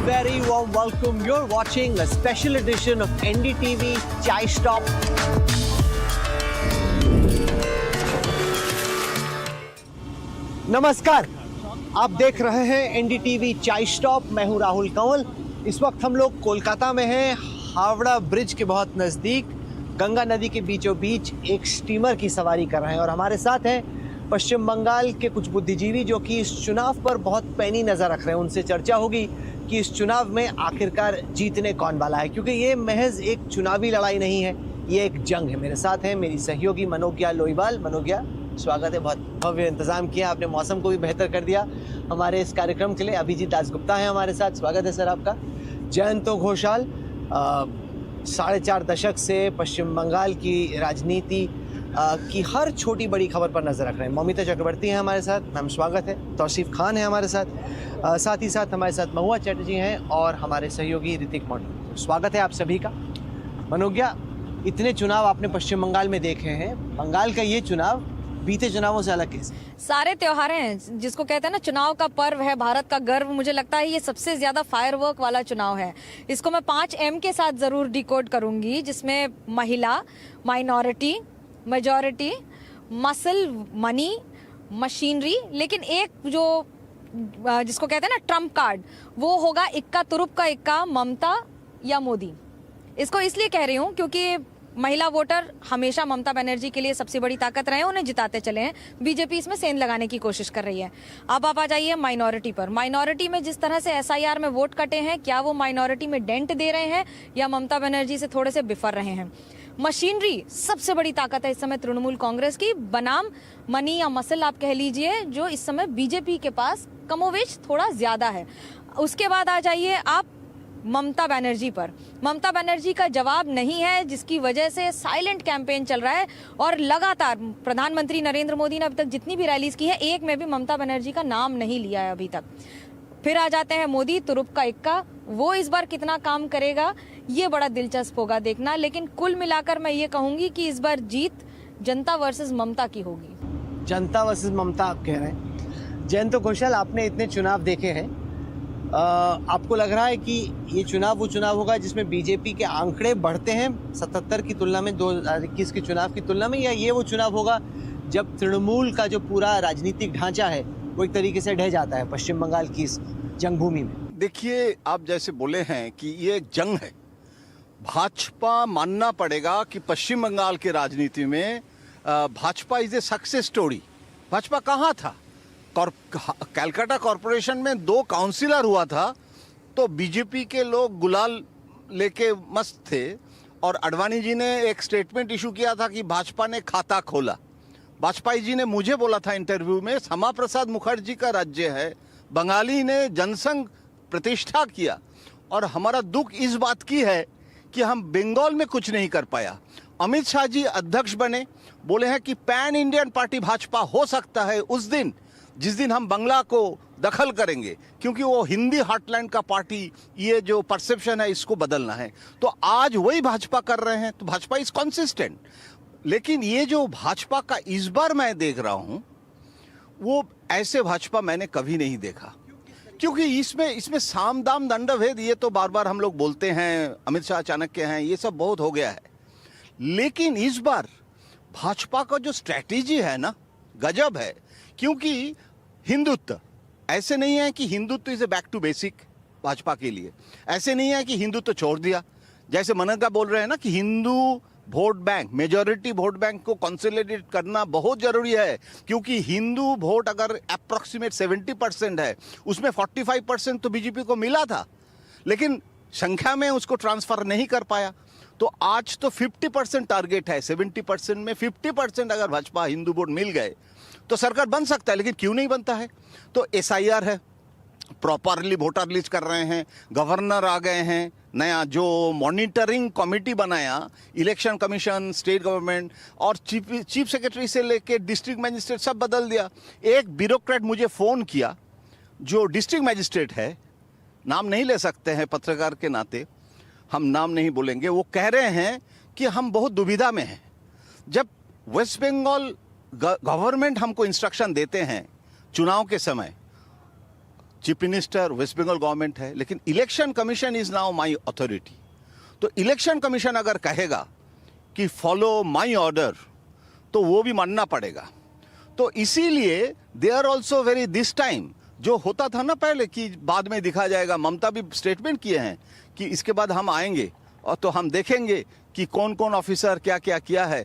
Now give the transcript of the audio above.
very warm welcome. You're watching a special edition of NDTV Chai Stop. नमस्कार, आप देख रहे हैं एनडीटीवी चाय स्टॉप। मैं हूं राहुल कंवल। इस वक्त हम लोग कोलकाता में हैं, हावड़ा ब्रिज के बहुत नज़दीक, गंगा नदी के बीचों बीच एक स्टीमर की सवारी कर रहे हैं और हमारे साथ हैं पश्चिम बंगाल के कुछ बुद्धिजीवी जो कि इस चुनाव पर बहुत पैनी नज़र रख रहे हैं। उनसे चर्चा होगी कि इस चुनाव में आखिरकार जीतने कौन वाला है, क्योंकि ये महज एक चुनावी लड़ाई नहीं है, ये एक जंग है। मेरे साथ हैं मेरी सहयोगी मनोज्ञा लोईवाल। मनोज्ञा, स्वागत है। बहुत भव्य इंतजाम किया आपने, मौसम को भी बेहतर कर दिया हमारे इस कार्यक्रम के लिए। अभिजीत दासगुप्ता है हमारे साथ, स्वागत है सर आपका। जयंतो घोषाल 4.5 दशक से पश्चिम बंगाल की राजनीति की हर छोटी बड़ी खबर पर नजर रख रहे हैं। मौमिता चक्रवर्ती हैं हमारे साथ, मैम स्वागत है। तौसीफ खान है हमारे साथ, साथ ही साथ हमारे साथ महुआ चैटर्जी हैं और हमारे सहयोगी ऋतिक मॉडल। स्वागत है आप सभी का। मनोज्ञा, इतने चुनाव आपने पश्चिम बंगाल में देखे हैं, बंगाल का ये चुनाव बीते चुनावों से अलग कैसे? सारे त्योहार हैं, जिसको कहते हैं ना चुनाव का पर्व है, भारत का गर्व। मुझे लगता है ये सबसे ज्यादा फायरवर्क वाला चुनाव है। इसको मैं 5M के साथ जरूर डिकोड करूंगी, जिसमें महिला, minority, majority, muscle, money, machinery, लेकिन एक जो जिसको कहते हैं ना ट्रम्प कार्ड, वो होगा इक्का तुरुप का इक्का, ममता या मोदी। इसको इसलिए कह रही हूँ क्योंकि महिला वोटर हमेशा ममता बनर्जी के लिए सबसे बड़ी ताकत रहे, उन्हें जिताते चले हैं। बीजेपी इसमें सेंध लगाने की कोशिश कर रही है। अब आप आ जाइए माइनॉरिटी पर। माइनॉरिटी में जिस तरह से SIR में वोट कटे हैं, क्या वो माइनॉरिटी में डेंट दे रहे हैं या ममता बनर्जी से थोड़े से बिफर रहे हैं? मशीनरी सबसे बड़ी ताकत है इस समय तृणमूल कांग्रेस की, बनाम मनी या मसल आप कह लीजिए, जो इस समय बीजेपी के पास कमोवेश थोड़ा ज्यादा है। उसके बाद आ जाइए आप ममता बनर्जी पर। ममता बनर्जी का जवाब नहीं है, जिसकी वजह से साइलेंट कैंपेन चल रहा है और लगातार प्रधानमंत्री नरेंद्र मोदी ने अब तक जितनी भी रैलीज की है, एक में भी ममता बनर्जी का नाम नहीं लिया है अभी तक। फिर आ जाते हैं मोदी, तुरुप का इक्का। वो इस बार कितना काम करेगा ये बड़ा दिलचस्प होगा देखना, लेकिन कुल मिलाकर मैं ये कहूंगी कि इस बार जीत जनता वर्सेस ममता की होगी। जनता वर्सेस ममता आप कह रहे हैं। जयंतो घोषाल, आपने इतने चुनाव देखे हैं, आपको लग रहा है कि ये चुनाव वो चुनाव होगा जिसमें बीजेपी के आंकड़े बढ़ते हैं 77 की तुलना में, 2021 के चुनाव की तुलना में, या ये वो चुनाव होगा जब तृणमूल का जो पूरा राजनीतिक ढांचा है वो एक तरीके से ढह जाता है पश्चिम बंगाल की इस जंगभूमि में? देखिए, आप जैसे बोले हैं कि ये एक जंग है, भाजपा मानना पड़ेगा कि पश्चिम बंगाल के राजनीति में Bhajpa is a success story. Bhajpa कहाँ था? कलकत्ता कॉरपोरेशन में 2 काउंसिलर हुआ था तो बीजेपी के लोग गुलाल लेके मस्त थे, और अडवाणी जी ने एक स्टेटमेंट इशू किया था कि भाजपा ने खाता खोला। वाजपेयी जी ने मुझे बोला था इंटरव्यू में, श्यामा प्रसाद मुखर्जी का राज्य है, बंगाली ने जनसंघ प्रतिष्ठा किया, और हमारा दुख इस बात की है कि हम बंगाल में कुछ नहीं कर पाया। अमित शाह जी अध्यक्ष बने, बोले हैं कि पैन इंडियन पार्टी भाजपा हो सकता है उस दिन जिस दिन हम बंगला को दखल करेंगे, क्योंकि वो हिंदी हार्टलैंड का पार्टी, ये जो परसेप्शन है इसको बदलना है। तो आज वही भाजपा कर रहे हैं, तो भाजपा इज कंसिस्टेंट। लेकिन ये जो भाजपा का इस बार मैं देख रहा हूं, वो ऐसे भाजपा मैंने कभी नहीं देखा, क्योंकि इसमें साम दाम दंड भेद, ये तो बार बार हम लोग बोलते हैं, अमित शाह चाणक्य हैं, ये सब बहुत हो गया है। लेकिन इस बार भाजपा का जो स्ट्रैटेजी है ना, गजब है। क्योंकि हिंदुत्व ऐसे नहीं है कि Hindutva is a back to basic Bhajpa के लिए, ऐसे नहीं है कि हिंदुत्व छोड़ दिया। जैसे मनोज्ञा बोल रहे हैं ना कि Hindu vote bank, majority vote bank को कंसोलिडेट करना बहुत जरूरी है, क्योंकि हिंदू वोट अगर अप्रोक्सीमेट 70% है, उसमें 45% तो बीजेपी को मिला था, लेकिन संख्या में उसको ट्रांसफर नहीं कर पाया। तो आज तो 50% टारगेट है, 70% में 50% अगर भाजपा हिंदू वोट मिल गए तो सरकार बन सकता है, लेकिन क्यों नहीं बनता है? तो SIR है, प्रॉपरली वोटर लिस्ट कर रहे हैं, गवर्नर आ गए हैं, नया जो मॉनिटरिंग कमेटी बनाया, इलेक्शन कमीशन, स्टेट गवर्नमेंट, और चीफ सेक्रेटरी से लेके डिस्ट्रिक्ट मजिस्ट्रेट सब बदल दिया। एक ब्यूरोक्रेट मुझे फ़ोन किया, जो डिस्ट्रिक्ट मजिस्ट्रेट है, नाम नहीं ले सकते हैं पत्रकार के नाते, हम नाम नहीं बोलेंगे, वो कह रहे हैं कि हम बहुत दुविधा में हैं। जब वेस्ट बंगाल गवर्नमेंट हमको इंस्ट्रक्शन देते हैं चुनाव के समय, chief minister West Bengal government है, लेकिन election commission is now my authority. तो इलेक्शन कमीशन अगर कहेगा कि फॉलो माई ऑर्डर, तो वो भी मानना पड़ेगा। तो इसीलिए they are also very, this time जो होता था ना पहले कि बाद में दिखा जाएगा, ममता भी स्टेटमेंट किए हैं कि इसके बाद हम आएंगे और तो हम देखेंगे कि कौन कौन ऑफिसर क्या क्या किया है।